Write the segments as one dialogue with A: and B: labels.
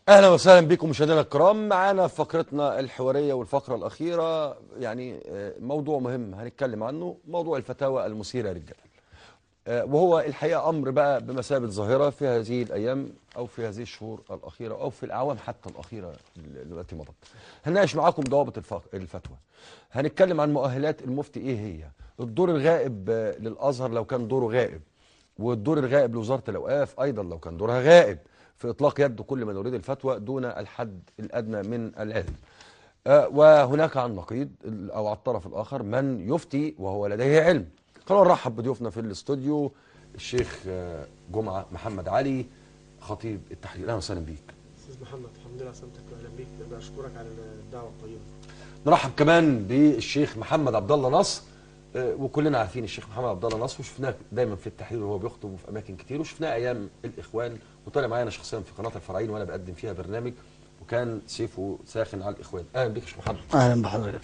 A: اهلا وسهلا بكم مشاهدينا الكرام. معانا في فقرتنا الحواريه والفقره الاخيره يعني موضوع مهم هنتكلم عنه، موضوع الفتاوى المثيره للجدل. وهو الحقيقه امر بقى بمثابه ظاهره في هذه الايام او في هذه الشهور الاخيره او في الاعوام حتى الاخيره التي مضت. هنناقش معاكم ضوابط الفتوى. هنتكلم عن مؤهلات المفتي ايه هي، الدور الغائب للازهر لو كان دوره غائب، والدور الغائب لوزاره الاوقاف ايضا لو كان دورها غائب في إطلاق يد كل من يريد الفتوى دون الحد الأدنى من العلم. وهناك على النقيض أو على الطرف الآخر من يفتي وهو لديه علم. خلونا نرحب بضيوفنا في الاستوديو. الشيخ جمعة محمد علي خطيب التحرير، أهلا وسهلا بيك.
B: أستاذ محمد، الحمد لله على سلامتك وأهلا بيك، أنا أشكرك على الدعوة الطيبة.
A: نرحب كمان بالشيخ محمد عبد الله نصر. وكلنا عارفين الشيخ محمد عبد الله نصر وشفناه دايما في التحرير وهو بيخطب وفي اماكن كتير، وشفناه ايام الاخوان وطلع معانا شخصيا في قناه الفراعين وانا بقدم فيها برنامج، وكان سيفه ساخن على الاخوان. اهلا بيك يا شيخ محمد.
C: اهلا بحضرتك.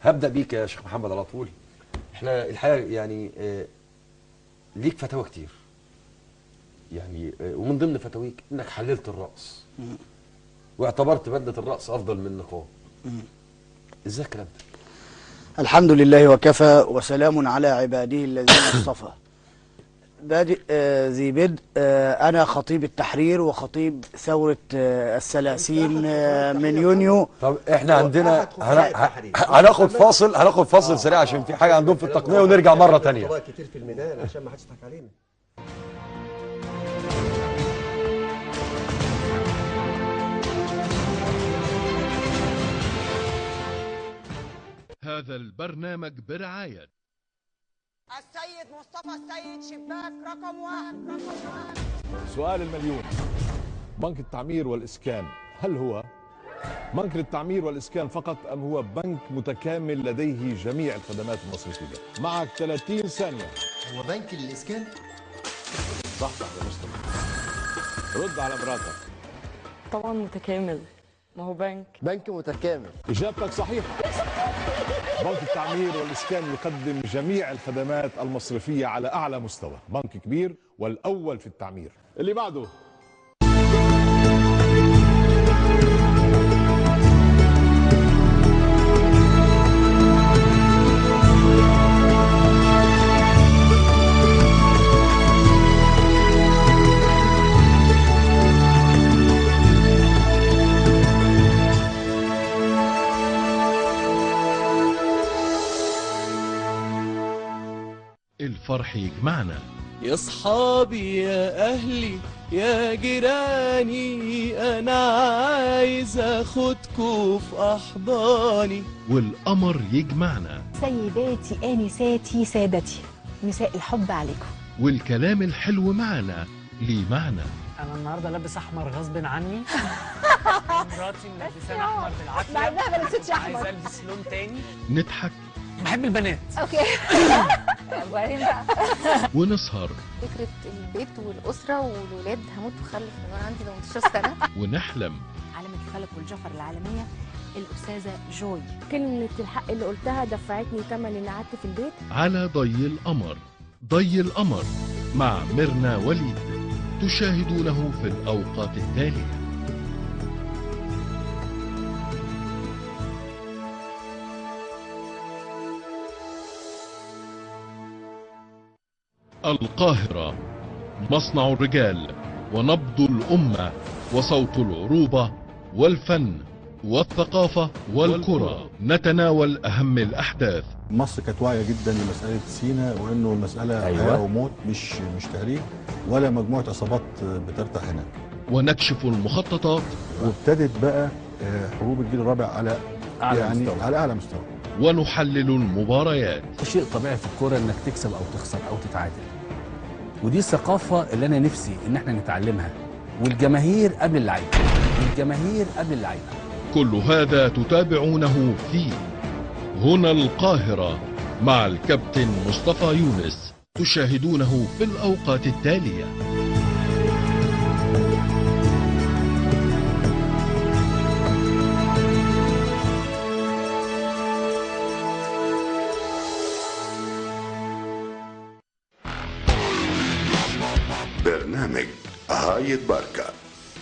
A: هبدا بيك يا شيخ محمد على طول. احنا الحقيقه يعني ليك فتاوى كتير يعني، ومن ضمن فتاويك انك حللت الرأس واعتبرت بدله الرأس افضل من النقاب. ازاي الكلام ده؟
C: الحمد لله وكفى وسلام على عباده الذين اصطفى. بادئ ذي بدء. أنا خطيب التحرير وخطيب ثورة الثلاثين من يونيو.
A: طب احنا عندنا هناخد فاصل سريع عشان في حاجة عندهم في التقنية ونرجع مرة تانية.
B: كتير في الميدان عشان ما حدش يضحك علينا.
D: هذا البرنامج برعاية
E: السيد مصطفى السيد، شباك رقم واحد.
F: سؤال المليون: بنك التعمير والإسكان هل هو بنك للتعمير والإسكان فقط أم هو بنك متكامل لديه جميع الخدمات المصرفية؟ معك 30 ثانية.
G: هو بنك للإسكان؟
F: صح يا مصطفى، رد على مراتك.
H: طبعا متكامل، ما هو
G: بنك متكامل.
F: إجابتك صحيحة. بنك التعمير والإسكان يقدم جميع الخدمات المصرفية على أعلى مستوى، بنك كبير والأول في التعمير. اللي بعده.
D: الفرح يجمعنا.
I: يا صحابي يا أهلي يا جيراني، أنا عايز أخدكوا في أحضاني.
D: والقمر يجمعنا.
J: سيداتي آنساتي سادتي، مساء الحب عليكم.
D: والكلام الحلو معنا ليه معنى.
K: أنا النهارده لابس أحمر غصب عني. مراتي ملبساني أحمر بالعافية.
J: مع إنها ما لبستش أحمر.
K: عايز ألبس لون تاني.
D: نضحك.
K: بحب البنات.
J: أوكي. وبعدين بقى
D: ونسهر.
J: فكرة البيت والأسرة والولاد، هموت وخلف من وأنا عندي 18 سنة.
D: ونحلم.
J: علامة الفلك والجوهر العالمية الأستاذة جوي.
H: كلمة الحق اللي قلتها دفعتني ثمن إني قعدت في البيت.
D: على ضي القمر. ضي القمر مع ميرنا وليد، تشاهدونه في الأوقات التالية. القاهرة، مصنع الرجال ونبض الأمة وصوت العروبة والفن والثقافة والكرة. نتناول أهم الأحداث.
L: مصر كانت واعية جدا لمسألة سيناء، وإنه المسألة حياة وموت، مش تهريج ولا مجموعة عصابات بترتاح هناك.
D: ونكشف المخططات.
L: وابتدت بقى حروب الجيل الرابع على على أعلى مستوى.
D: ونحلل المباريات.
M: شيء طبيعي في الكورة انك تكسب او تخسر او تتعادل، ودي الثقافة اللي انا نفسي ان احنا نتعلمها، والجماهير قبل اللعيبة، والجماهير قبل اللعيبة.
D: كل هذا تتابعونه في هنا القاهرة مع الكابتن مصطفى يونس، تشاهدونه في الأوقات التالية.
N: برنامج هايد باركة،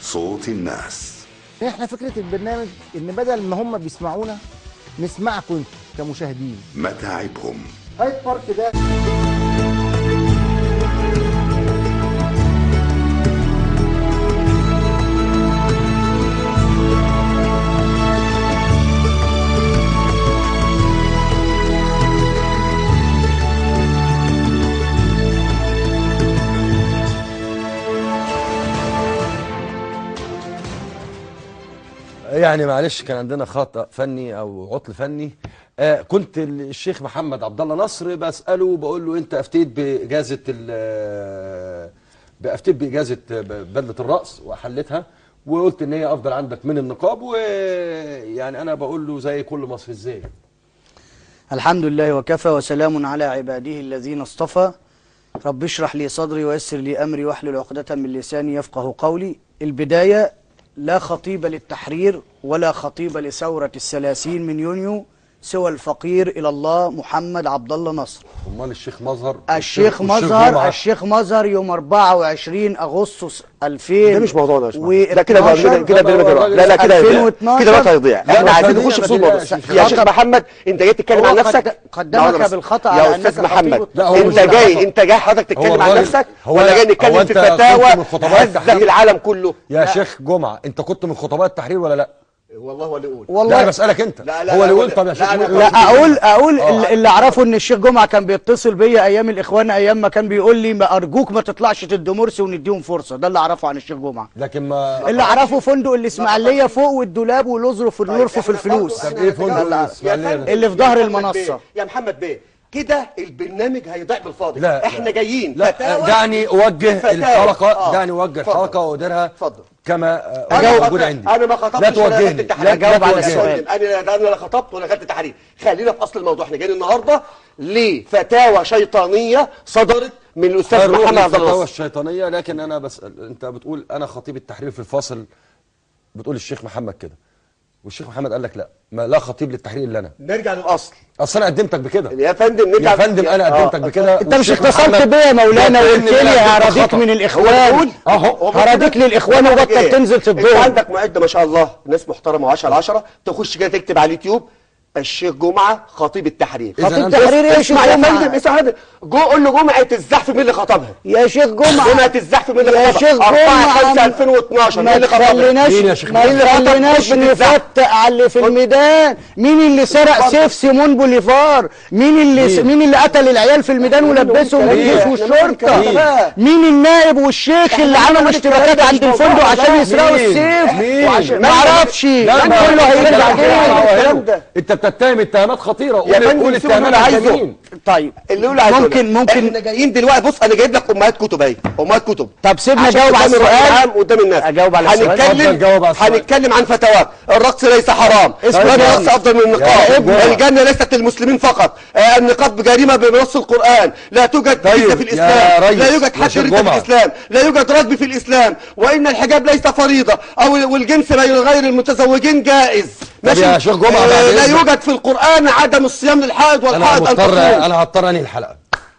N: صوت الناس. احنا فكره البرنامج ان بدل ما هم بيسمعونا نسمعكم انتوا كمشاهدين.
O: متاعبهم.
N: هايد بارك ده
A: يعني معلش كان عندنا خطأ فني او عطل فني. كنت الشيخ محمد عبد الله نصر بسأله بقول له انت افتيت باجازة بدلة الرأس وحلتها وقلت ان هي افضل عندك من النقاب، ويعني انا بقول له زي كل مصر ازاي.
C: الحمد لله وكفى وسلام على عباده الذين اصطفى. رب اشرح لي صدري ويسر لي امري واحلل عقدة من لساني يفقه قولي. البداية لا خطيب للتحرير ولا خطيب لثورة الثلاثين من يونيو سوى الفقير إلى الله محمد عبد الله نصر.
A: امال الشيخ مظهر؟
C: الشيخ مظهر يوم 24 أغسطس 2000.
B: ده مش موضوعنا يا باشمهندس. ده كده لا كده هيضيع. احنا عايزين نخش في الموضوع. يا شيخ محمد انت جاي تتكلم عن نفسك؟
C: قدمك بالخطأ
B: يا استاذ محمد. انت جاي حضرتك تتكلم عن نفسك ولا جاي نتكلم في فتاوى هزة العالم كله؟
A: يا شيخ جمعة انت كنت من خطباء التحرير ولا لا؟
B: والله هو اللي يقول.
C: والله
A: لا انا بسألك انت. هو اللي يقول. طب يا شيخ
C: لا اقول اللي اعرفه ان الشيخ جمعة كان بيتصل بيا ايام الاخوان، ايام ما كان بيقول لي ما ارجوك ما تطلعش تدي مرسي ونديهم فرصه. ده اللي اعرفه عن الشيخ جمعة.
A: لكن ما
C: اللي اعرفه فندق الاسماعيليه فوق والدولاب ونظرف في الفلوس.
A: طب ايه فندق الاسماعيليه
C: اللي في ظهر المنصه
B: يا محمد بيه؟ كده البرنامج هيضيع بالفاضي.
A: لا
B: احنا جايين
A: دعني اوجه الحلقه. دعني اوجه الحلقه واديرها كما موجود عندي.
B: انا ما خطبتش.
A: لا توجهني.
C: لا جاوب على السؤال.
B: انا لا خطبت ولا خدت تحرير. خلينا في اصل الموضوع. احنا جايين النهارده لفتاوى شيطانيه صدرت من الاستاذ محمد عبد الله.
A: الفتاوى الشيطانيه، لكن انا بسال انت بتقول انا خطيب التحرير في الفاصل، بتقول الشيخ محمد كده والشيخ محمد قال لك لا خطيب للتحرير الا انا.
B: نرجع للاصل.
A: اصل انا قدمتك بكده
B: يا فندم.
A: يا فندم انا قدمتك بكده.
C: انت مش اتصلت بيا يا مولانا وقلت لي هرديك من الاخوان هرديك للاخوان وبطل تنزل في الدور.
B: انت عندك معده ما شاء الله، ناس محترمه و10 على 10. تخش كده تكتب على اليوتيوب الشيخ جمعة خطيب التحرير.
C: خطيب التحرير ايه يا شيخ
B: جمعة؟ يا فندم اسمع هذا. قول له جمعة الزحف مين اللي خطبها؟
C: يا شيخ جمعة.
B: جمعة الزحف مين اللي خطبها؟
C: يا شيخ جمعة
B: 4/5/2012 مين اللي خطبها؟
A: مين يا شيخ؟
C: ما خليناش نفتق على اللي في الميدان. مين اللي سرق سيف سيمون بوليفار؟ مين اللي قتل العيال في الميدان ولبسهم الجيش والشرطة؟ مين النائب والشيخ اللي عملوا اشتباكات عند الفندق عشان يسرقوا السيف؟ ما اعرفش. كله هيرجع
B: الكلام ده.
A: انت بتتهم اتهامات خطيره.
B: يا فندم
A: اتهامات
B: عايزه.
C: طيب
B: اللي يقول عايزه
C: ممكن
B: احنا جايين دلوقتي. بص انا جايب لك امهات كتب اهي، امهات كتب.
C: طب سيبنا اجاوب على السؤال
B: قدام الناس.
C: اجاوب على السؤال.
B: هنتكلم عن فتاوات. الرقص ليس حرام، الرقص افضل من النقاب، الجنه ليست للمسلمين فقط، النقاب جريمه بنص القران، لا توجد كنيسه في الاسلام، لا يوجد حد في الاسلام، لا يوجد رجم في الاسلام، وان الحجاب ليس فريضه والجنس بين غير المتزوجين جائز.
A: ماشي يا شيخ جمعة.
B: لا يوجد في القرآن عدم الصيام للحائض والحائض أن تصوم.
A: انا هضطر انهي الحلقة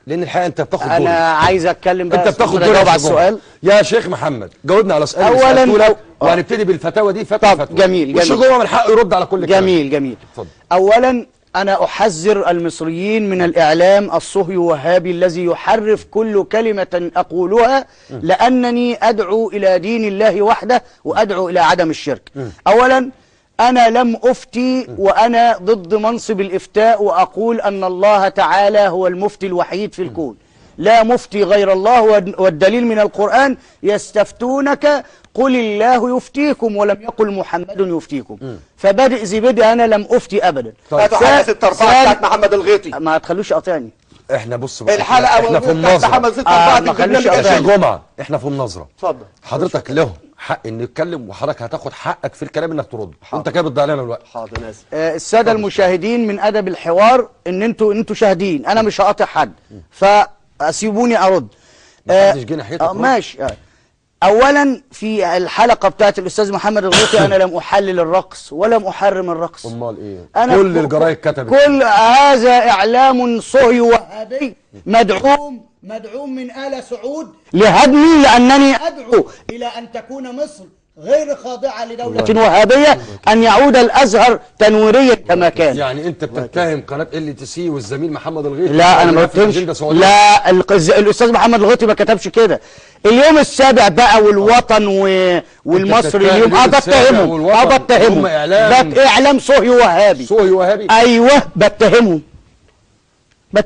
A: لان الحقيقة انت بتاخد دوري.
C: انا عايز اتكلم بقى.
A: انت بتاخد دوري على السؤال. يا شيخ محمد جاوبنا على سؤال
C: اولا
A: وهنبتدي بالفتاوى دي فتوى.
C: جميل.
A: والشيخ جمعة من حقه يرد على كل كلام.
C: جميل.
A: اتفضل.
C: اولا انا احذر المصريين من الاعلام الصهيوني الوهابي الذي يحرف كل كلمة اقولها، لانني ادعو الى دين الله وحده وادعو الى عدم الشرك. اولا أنا لم أفتي وأنا ضد منصب الإفتاء وأقول أن الله تعالى هو المفتي الوحيد في الكون، لا مفتي غير الله، والدليل من القرآن يستفتونك قل الله يفتيكم ولم يقل محمد يفتيكم. فبدء ذي بدء أنا لم أفتي أبدا.
B: فتحدث التربعة بتاعت محمد الغيطي.
C: ما تخلوش قاطعني.
A: احنا بص بقى
B: الحلقة
A: احنا في النظرة.
C: ما خلوش
A: يا شيخ جمعة احنا في النظرة.
B: اتفضل.
A: حضرتك له حق انه يتكلم وحضرتك هتاخد حقك في الكلام انك ترد. انت كده بتضيع لنا الوقت.
B: حاضر انا اسف.
C: الساده المشاهدين من ادب الحوار ان انتوا شاهدين، انا مش هقاطع حد فسيبوني ارد.
A: محدش جه ناحيتك.
C: ماشي. اولا في الحلقه بتاعت الاستاذ محمد الغيطي انا لم احلل الرقص ولم احرم الرقص.
A: امال ايه؟ كل الجرايد كتبت
C: كل هذا اعلام صهيوني وهابي مدعوم من آل سعود لهدمي، لأنني أدعو إلى أن تكون مصر غير خاضعة لدولة وهابية أن يعود الأزهر تنويريا كما كان.
A: يعني أنت بتتهم قناة LTC والزميل محمد الغيطي؟
C: لا أنا ما بتهمش. لا الأستاذ محمد الغيطي ما كتبش كده. اليوم السابع بقى والوطن والمصري اليوم بتهمهم. بتهمهم. إعلام صهيوني وهابي.
A: صهيوني وهابي؟
C: أيوه بتهمهم.
A: ده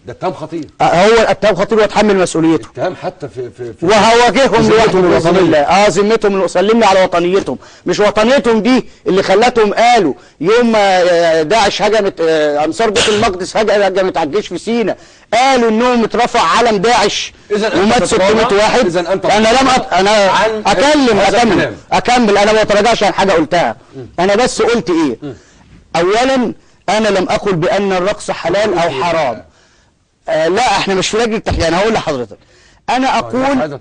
A: اتهام خطير.
C: هو اتهام خطير ويتحمل مسؤوليته.
A: اتهام حتى في
C: وهواجههم لوحدهم باذن الله. ذمتهم اللي سلمني على وطنيتهم، مش وطنيتهم دي اللي خلتهم قالوا يوم ما داعش هجمت انصار بيت المقدس هجمت على الجيش في سيناء، قالوا انهم اترفع علم داعش ومات 600 واحد.
A: اذا انت
C: انا لم انا اكمل انا ما بتراجعش عن حاجه قلتها. انا بس قلت ايه؟ اولا انا لم اقل بان الرقص حلال او حرام. لا احنا مش في لجنه التحليل. انا هقول لحضرتك انا اقول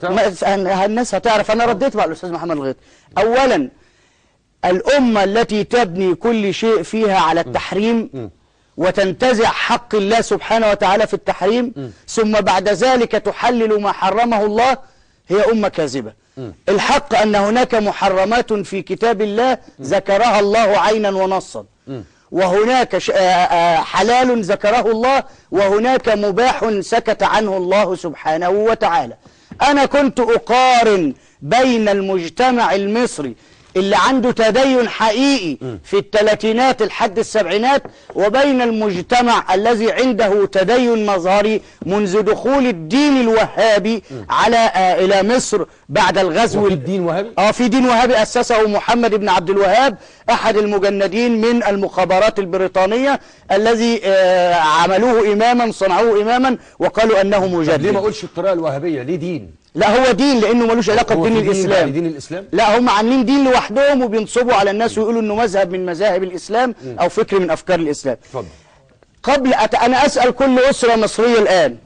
C: الناس هتعرف. انا رديت مع الاستاذ محمد الغيطي. اولا الامه التي تبني كل شيء فيها على التحريم وتنتزع حق الله سبحانه وتعالى في التحريم ثم بعد ذلك تحلل ما حرمه الله هي امه كاذبه. الحق ان هناك محرمات في كتاب الله ذكرها الله عينا ونصا، وهناك حلال ذكره الله، وهناك مباح سكت عنه الله سبحانه وتعالى. أنا كنت أقارن بين المجتمع المصري اللي عنده تدين حقيقي في الثلاثينات لحد السبعينات وبين المجتمع الذي عنده تدين مظهري منذ دخول الدين الوهابي إلى مصر بعد الغزو.
A: في الدين وهابي؟
C: في دين وهابي أسسه محمد بن عبد الوهاب أحد المجندين من المخابرات البريطانية الذي عملوه إماما، صنعوه إماما وقالوا أنه مجدد.
A: ليه ما قلش الطريقة الوهابية؟ ليه دين؟
C: لا هو دين لانه ملوش علاقه بدين الاسلام.
A: دين الاسلام؟
C: لا هم عاملين دين لوحدهم وبينصبوا على الناس ويقولوا انه مذهب من مذاهب الاسلام او فكر من افكار الاسلام.
A: اتفضل.
C: قبل انا اسال كل اسره مصريه الان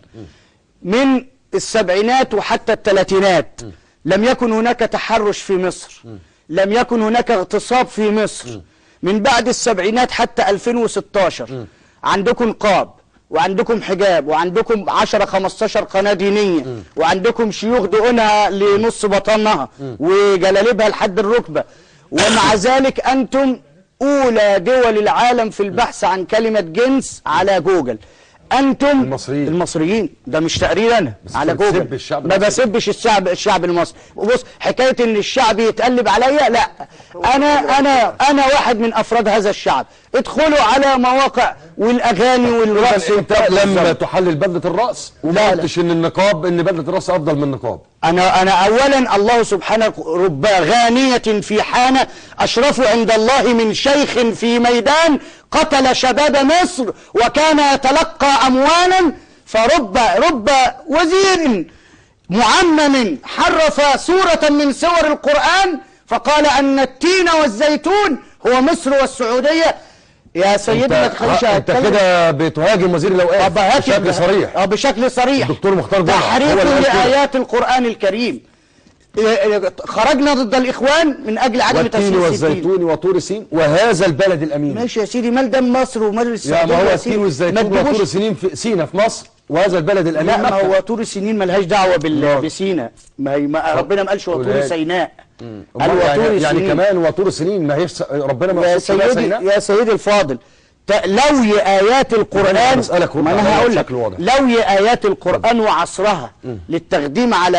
C: من السبعينات وحتى الثلاثينات لم يكن هناك تحرش في مصر، لم يكن هناك اغتصاب في مصر. من بعد السبعينات حتى 2016 عندكم نقاب وعندكم حجاب وعندكم 10-15 قناة دينية وعندكم شيوخ دقونها لنص بطنها وجلالبها لحد الركبة، ومع ذلك أنتم أولى دول العالم في البحث عن كلمة جنس على جوجل. أنتم المصريين ده مش تقرير أنا على جوجل، ما بسبش الشعب المصري. بص حكاية إن الشعب يتقلب عليا لا، أنا واحد من أفراد هذا الشعب. ادخلوا على مواقع والأغاني والرقص.
A: أنت لما تحلل بدلة الرأس وما قلتش إن النقاب إن بدلة الرأس أفضل من النقاب.
C: أنا أولا الله سبحانه رب غانية في حانة أشرف عند الله من شيخ في ميدان قتل شباب مصر وكان يتلقى أموالا، فرب وزير معمم حرف سورة من سور القرآن فقال أن التين والزيتون هو مصر والسعودية. يا سيدي ما تخليش
A: انت كده بتهاجم وزير الاوقاف بشكل صريح.
C: بشكل صريح.
A: الدكتور مختار جمعة
C: تحريف لآيات القرآن الكريم. خرجنا ضد الإخوان من أجل عدم تسييس
A: التين والزيتون وطور سين وهذا البلد الأمين.
C: ماشي يا سيدي، مال ده مصر ومال السعودية.
A: ما هو التين والزيتون وطور سنين في سينا في مصر وهذا البلد الأمين.
C: لا ما هو طور السنين ملهاش دعوة بسينا. ربنا ما قالش وطور سيناء.
A: يعني كمان وطور سنين ما هي ربنا ما قالش سيناء.
C: يا سيدي الفاضل لوي آيات القرآن، ما أنا هقول لك لوي آيات القرآن وعصرها للتقديم على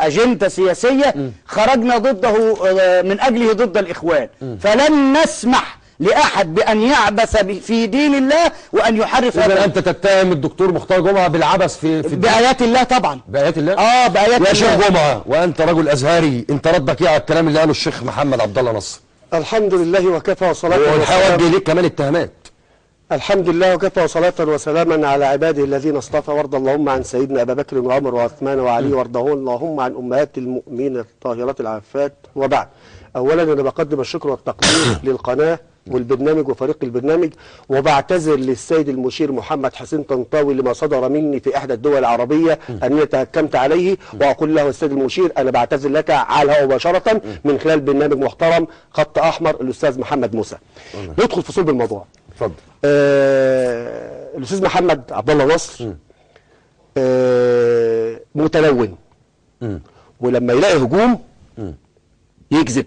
C: أجندة سياسية خرجنا ضده من أجله ضد الإخوان. فلن نسمح لأحد بأن يعبث في دين الله وأن يحرف.
A: إذا أنت تتهم الدكتور مختار جمعة بالعبث في
C: بآيات الله طبعا.
A: بآيات الله؟
C: بآيات الله.
A: يا شيخ جمعة وأنت رجل أزهري، أنت ردك إيه على الكلام اللي قاله الشيخ محمد عبد الله نصر؟
B: الحمد لله وكفى وصلاة
A: وسلاما. ليك كمان اتهامات.
B: الحمد لله وكفى وصلاة وسلاما على عباده الذين اصطفى. وارض اللهم عن سيدنا أبا بكر وعمر وعثمان وعلي، وارضه اللهم عن أمهات المؤمنين الطاهرات العافات. وبعد، أولا أنا بقدم الشكر والتقدير للقناة والبرنامج وفريق البرنامج، وبعتذر للسيد المشير محمد حسين طنطاوي لما صدر مني في إحدى الدول العربية أنني تهكمت عليه، وأقول له السيد المشير أنا بعتذر لك على الهواء مباشرة من خلال برنامج محترم خط أحمر الأستاذ محمد موسى. ندخل في صلب الموضوع.
A: اتفضل.
B: الأستاذ محمد عبد الله نصر متلون، ولما يلاقي هجوم يكذب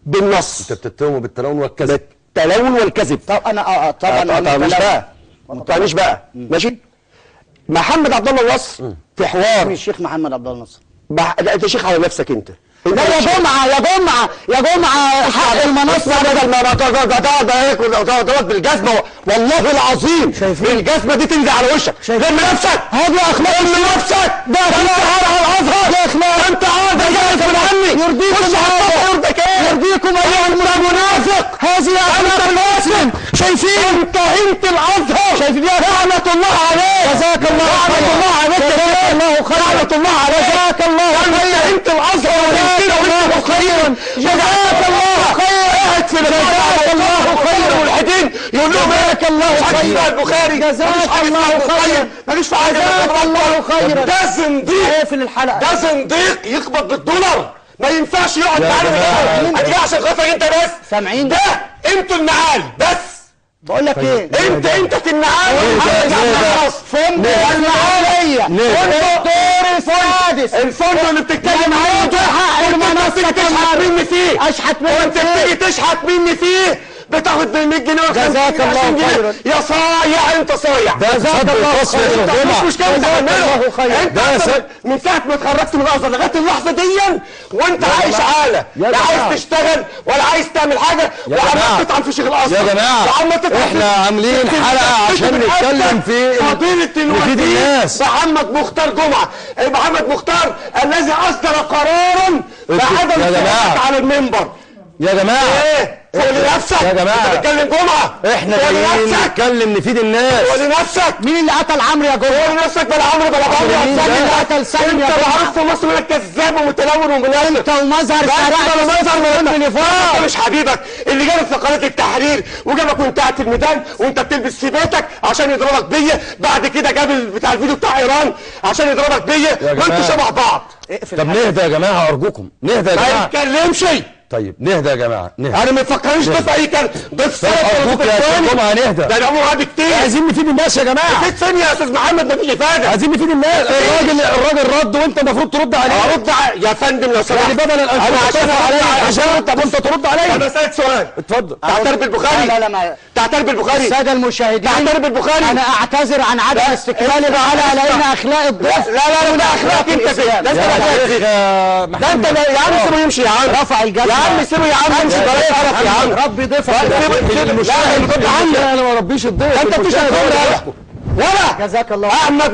B: بالنص.
A: انت بتتهمه بالتلون والكذب.
B: بالتلون والكذب.
C: طب انا طبعا
B: مش بقى ما تعنيش بقى ماشي. محمد عبد الله النصر في حوار
C: الشيخ محمد عبد الله النصر.
B: لا انت شيخ على نفسك انت.
C: لا يا جمعه يا جمعه يا جمعه حق المنصه
B: بدل ما ده بالجزمه والله العظيم الجزمه دي تنزل على وشك. لم نفسك
C: هذه اخلاق
B: لم نفسك ده اخلاق على الازهر.
C: ده اخلاق
B: انت عاد من عني
C: يرضيكم
B: يرضيك ايه؟
C: يرضيكم ايها المنافق. هذه اخلاق المسلم. شايفين
B: انت الازهر.
C: شايفين
B: لعنه الله عليك.
C: جزاك الله خير.
B: لعنه الله عليك.
C: جزاك الله خير.
B: لعنه الله عليك.
C: جزاك الله خير.
B: انت الازهر.
C: جزاك الله خيرا. جزاك الله خير.
B: قاعد في
C: جزاك الله خيرا.
B: والحدين يقول لهم
C: جزاك الله خيرا.
B: البخاري
C: جزاك الله خيرا.
B: ماليش في حاجه.
C: جزاك الله خيرا.
B: ده زنديق.
C: اقفل الحلقه.
B: ده زنديق يخبط بالدولار. ما ينفعش يقعد معانا. انا جاي عشان خاطر انت بس.
C: سامعين؟
B: ده انتوا النعال بس.
C: بقول لك ايه؟
B: انت النعال.
C: فندق المعالية. الدور السادس.
B: الفندق اللي بتتكلم عنه ده المنصة تشحت مني فيه.
C: اشحت مني
B: وانت بتيجي تشحت مني فيه بتاخد من 100 جنيه
C: جزاك الله خيرا.
B: يا صايع انت صايع.
C: جزاك الله خيرا.
B: مش مشكله تعمله. انت من ساعه ما اتخرجت من الازهر لغايه اللحظه دي وانت عايش عاله. لا عايز تشتغل ولا عايز تعمل حاجه وعمال تطعن في شيخ الازهر.
A: يا جماعه احنا عاملين حلقه عشان نتكلم في
B: فضيله
A: نفيد الناس.
B: محمد مختار جمعه. محمد مختار الذي اصدر قرارا بعدم الصعود على المنبر.
A: يا جماعه
B: ايه؟ فوق لنفسك.
A: يا جماعه
B: بتتكلم جمعه.
A: احنا جايين نتكلم نفيد الناس.
B: فوق لنفسك.
C: مين اللي قتل عمرو يا جمعه؟
B: فوق لنفسك بلا عمرو بلا عمرو.
C: مين اللي قتل سالم يا
B: انت
C: جمعه؟
B: معروف في مصر انك كذاب ومتلون ومنافق.
C: انت ومظهر سرقت
B: مظهر التليفون. مش حبيبك اللي جابك في قناه التحرير وجابك وانت قاعد في الميدان وانت بتلبس في بيتك عشان يضربك بيا. بعد كده جاب بتاع الفيديو بتاع ايران عشان يضربك بيا. وانتوا شبه بعض.
A: طب نهدى يا جماعه ارجوكم. نهدى يا جماعه.
B: ما يتكلمش.
A: طيب نهدى يا جماعه. نهدى.
B: انا ما تفكرنيش ضيف اي كلام. ضيف سنه
A: ارجوك يا استاذ جمعه نهدى.
B: ده الامور عادي كتير.
A: عايزين نفيد الناس يا جماعه.
B: نفيد ثانيه يا استاذ محمد. مفيش افاده.
A: عايزين نفيد الناس. الراجل رد وانت المفروض ترد عليه.
B: ارد يا فندم لو سمحت.
A: يعني بدل
B: انا عشان
A: طب انت ترد عليا.
B: انا سالت سؤال.
A: اتفضل.
B: تعترف بالبخاري؟
C: لا ما
B: تعترف بالبخاري؟
C: الساده المشاهدين
B: تعترف بالبخاري؟
C: انا اعتذر عن عدم استكمالي على لان اخلاق الضيف.
B: لا اخلاقك انت فين؟ ده انت يا عم سيبه يمشي يا عم.
C: رفع الجزمه
B: يا عم سيبه يا عم يمشي.
C: يا عم ربي ضيفك.
A: انا ما بربيش الضيف.
B: انت بتشهد ولا
C: جزاك الله.
B: احمد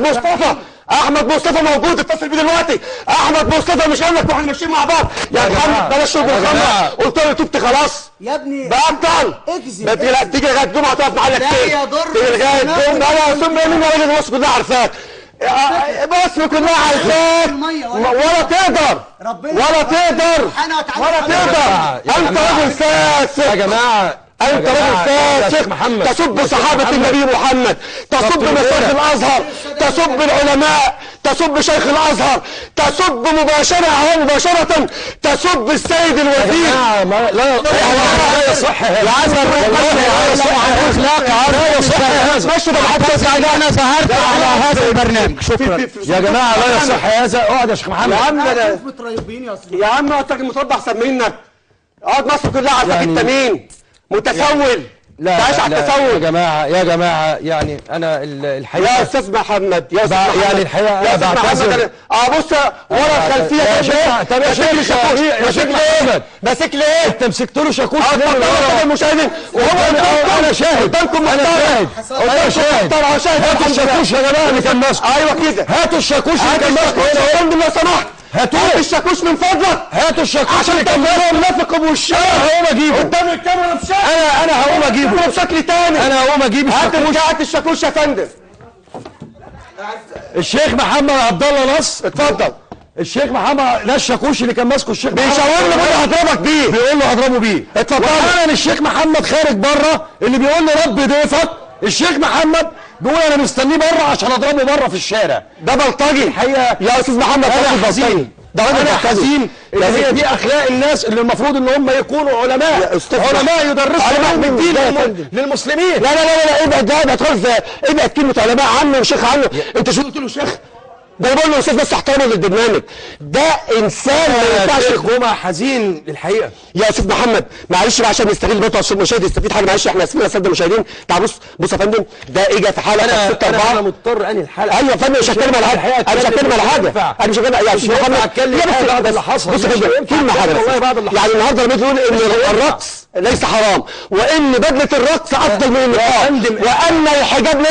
B: مصطفى موجود. اتصل بيه دلوقتي. احمد مصطفى مش قال لك واحنا ماشيين مع بعض يا محمد بلاش شرب الخمر. قلت له تبت خلاص
C: يا ابني
B: بطل.
C: اكذب.
B: تيجي لغايه الجمعه تقف معايا كتير.
C: لا يضر.
B: تيجي لغايه الجمعه. لا ثم مين يا راجل مصر كلها عارفاك. مصر كلها عارفاك. ولا تقدر ولا تقدر ولا تقدر. انت راجل فاسق
A: يا جماعه.
B: انت راجل فاسق. تسب صحابه النبي محمد. تسب مشايخ الازهر. تسب العلماء. تسب شيخ الازهر. تسب مباشره تسب السيد الوزير.
A: لا يصح هذا.
B: يا عم
A: لا يصح هذا.
B: ماشي ده محدش.
C: انا سهرت على هذا البرنامج. شكرا
A: يا جماعه. لا يصح هذا. اقعد يا شيخ محمد.
B: يا عم
C: متريبين
B: يا عم اقعد متوضع احسن منك. اقعد مصر كلها عارفاك انت مين. متسول.
A: لا يا جماعه يعني انا الحقيقه
B: يا استاذ محمد يا استاذ محمد
A: يعني الحقيقه انا بعتذر.
B: بص ورا الخلفيه
A: طب يا شيخ محمد
B: ماسك لي ايه؟
A: انت مسكت له شاكوش
B: ليه؟ المشاهدين وهو
A: انا شاهد. انا شاهد. هاتوا الشاكوش يا جماعه اللي كان ماسكه.
B: ايوه كده.
A: هاتوا الشاكوش اللي كان ماسكه.
B: يا فندم لو سمحت
A: هاتوا
B: الشاكوش من فضلك.
A: هاتوا الشاكوش
B: عشان تبقى منافق والشارع.
A: انا هقوم اجيبه
B: قدام الكاميرا بشكل.
A: انا هقوم اجيبه
B: بشكل تاني.
A: انا هقوم اجيب الشاكوش.
B: هات الشاكوش يا فندم.
A: الشيخ محمد عبد الله نصر.
B: اتفضل.
A: الشيخ محمد ده الشاكوش اللي كان ماسكه الشيخ محمد.
B: بيشاور له بيقول له هضربك بيه.
A: بيقول له هضربه بيه.
B: اتفضل.
A: وانا الشيخ محمد خارج بره اللي بيقول لي رب ضيفك. الشيخ محمد بيقول انا مستنيه بره عشان اضربه بره في الشارع.
B: ده بلطجي
A: الحقيقه
B: يا استاذ محمد.
A: انا حزين. انا حزين. هي دي اخلاق الناس اللي المفروض ان هم يكونوا علماء. علماء يدرسوا علم الدين للمسلمين.
B: لا ابعد ده ابعد خالص. ابعد كلمه علماء عنه وشيخ عنه. انت شو قلت له شيخ؟ ده بقول له استاذ بس احترامه للبرنامج، ده انسان ما ينفعش.
A: شيخ جمعه حزين الحقيقه
B: يا استاذ محمد معلش بقى عشان نستغل برضه عشان المشاهد يستفيد حاجه، معلش احنا اسفين يا ساده المشاهدين. تعال بص يا فندم، ده اجى في حلقه 6 4.
A: انا مضطر انهي الحلقه.
B: ايوه يا فندم مش هتكلم على حاجه، انا مش هتكلم على حاجه، انا مش هتكلم يا استاذ محمد.
A: اتكلم بعد اللي حصل.
B: بص يا فندم كلمه حاجه يعني النهارده لما تقول ان الرقص ليس حرام، وان بدله الرقص افضل من النقاب، وان الحجاب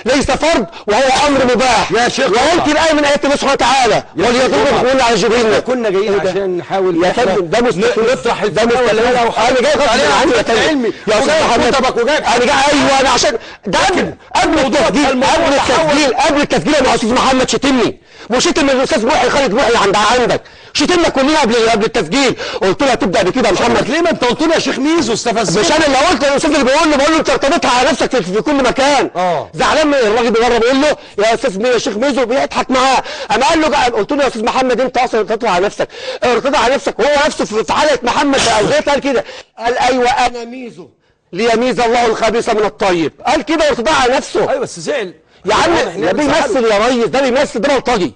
B: ليس فرض وهو امر مباح
A: يا شيخ،
B: وانت الايه من ايات الله سبحانه وتعالى وليضرب الخيول على جبيننا.
A: كنا جايين عشان نحاول
B: يا فندم ده مستحيل
A: نطرح
B: ده مستحيل. انا جاي غصب عني يا فندم يا استاذ محمد، انا جاي ايوه انا عشان ده قبل التسجيل يا استاذ محمد شتمني وشتم الاستاذ محي خالد محي عندك، شتمنا كلنا قبل التسجيل. قلت له هتبدا بكده يا محمد.
A: ليه ما انت قلت لي يا شيخ ميزو استفزني؟
B: مش انا اللي قلت، الاستاذ اللي بقول له انت ارتبطها على نفسك في كل مكان. زعلان من الراجل بره بيقول له يا استاذ يا شيخ ميزو بيضحك معاه. اما قال له قلت له يا استاذ محمد انت اصلا ارتبطها على نفسك، ارتبط على نفسك. هو نفسه في حلقه محمد اوغيت قال كده، قال ايوه انا ميزو ليميز الله الخبيث من الطيب، قال كده وارتبط على نفسه.
A: ايوه بس زعل
B: يا عم ده بيمثل يا ريس، ده بيمثل، ده بلطجي،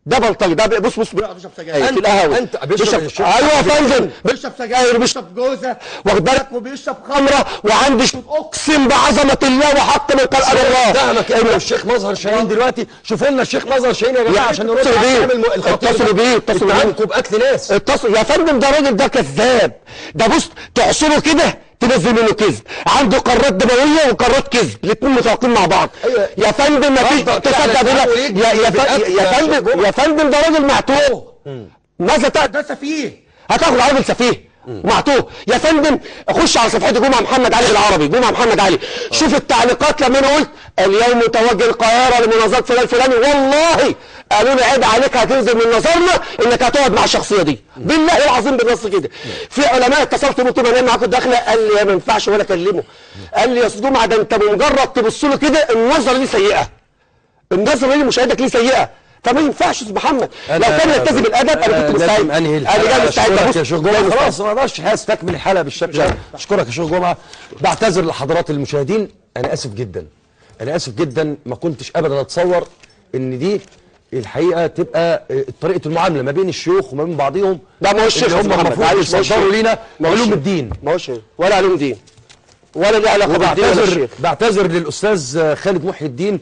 B: ده بلطجي، ده بص بيقعد يشرب سجاير في القهوه.
A: انت بيشرب
B: ايوه يا فندم بيشرب سجاير وبيشرب جوزه واخد بالك وبيشرب خمره وعنده اقسم بعظمه الله وحق من قال الله.
A: فاهمك ايوه. الشيخ مظهر شاهين دلوقتي، شوفوا لنا الشيخ مظهر شاهين يا جماعه عشان نرد
B: اتصلوا بيه
A: بقتل ناس.
B: اتصلوا يا فندم، ده راجل ده كذاب، ده بص تعصره كده تنزل منه كذب، عنده قارات دمويه وقارات كذب الاثنين متوافقين مع بعض. يا فندم ما فيش تصدق يا فندم ده راجل معتوه. ماذا ده سفيه، هتاخد على راجل سفيه معتوه يا فندم. خش على صفحه جمعه محمد علي بالعربي، جمعه محمد علي، شوف التعليقات لما انا قلت اليوم متوجه القاهره لمناظره فلان الفلاني، والله قالوا لي عيب عليك هتنزل من نظرنا انك هتقعد مع الشخصيه دي، بالله العظيم بالنص كده. في علماء اتصلت قلت له انا معاكم داخله، قال لي ما ينفعش ولا اكلمه، قال لي يا استاذ جمعه ده انت بمجرد تبص له كده النظره دي سيئه، النظره دي مشاهدك ليه سيئه، فما ينفعش يا استاذ محمد. لو كان يلتزم الادب انا كنت مستعد، انا جاي مستعد
A: يا شيخ جمعه. خلاص ما اقدرش استكمل الحلقه بالشكل ده. اشكرك يا شيخ جمعه، بعتذر لحضرات المشاهدين، انا اسف جدا، انا اسف جدا، ما كنتش ابدا اتصور ان دي الحقيقه تبقى طريقه المعامله ما بين الشيوخ وما بين بعضهم.
B: لا ما هوش شيخ
A: هم المفروض يصدروا لينا علوم الدين،
B: ما هوش ولا علوم دين ولا ليه علاقه بالدين ولا الشيخ.
A: بعتذر للاستاذ خالد محي الدين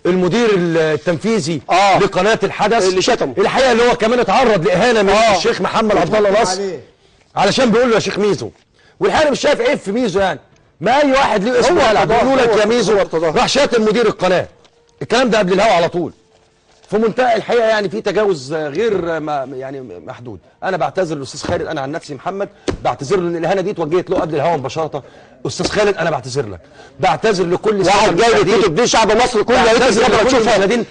A: المدير التنفيذي لقناه الحدث
B: اللي شتمه
A: الحقيقه، اللي هو كمان اتعرض لاهانه من الشيخ محمد عبد الله نصر علشان بيقول له يا شيخ ميزو، والحقيقه مش شايف عيب في ميزو، يعني ما اي واحد ليه اسمه يلعب بيقولوا لك يا ميزو، راح شاتم مدير القناه. الكلام ده قبل الهوا على طول، في منتهى الحقيقه يعني في تجاوز غير يعني محدود. انا بعتذر للاستاذ خالد، انا عن نفسي محمد بعتذر له ان الاهانه دي اتوجهت له قبل الهوا مباشره. استاذ خالد انا بعتذر لك، بعتذر لكل
B: واحد جاي الكتب دي شعب مصر كله يقدر تشوفها، يعني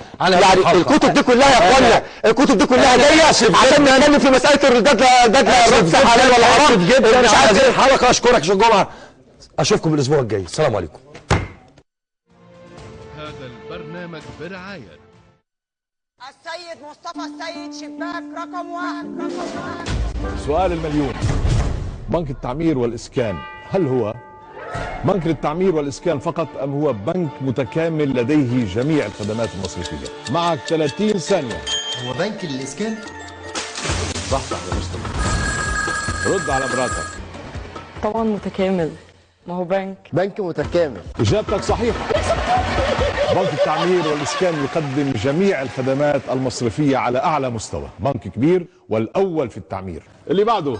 B: الكتب دي كلها يا اخوانا، الكتب دي كلها جايه عشان نتكلم في مساله الرداد الرقص حلال ولا حرام
A: جدا. مش عايز الحلقه. اشكرك يا شيخ جمعه، اشوفكم الاسبوع الجاي، السلام عليكم.
D: هذا البرنامج برعايه
E: السيد مصطفى السيد شباك رقم 1.
F: سؤال المليون، بنك التعمير والإسكان هل هو بنك للتعمير والإسكان فقط أم هو بنك متكامل لديه جميع الخدمات المصرفية؟ معك 30 ثانية.
G: هو بنك للإسكان؟
F: صح يا مصطفى، رد على مراتك.
O: طبعا متكامل، ما هو بنك
G: متكامل.
F: إجابتك صحيحة. بنك التعمير والإسكان يقدم جميع الخدمات المصرفية على أعلى مستوى، بنك كبير والأول في التعمير. اللي بعده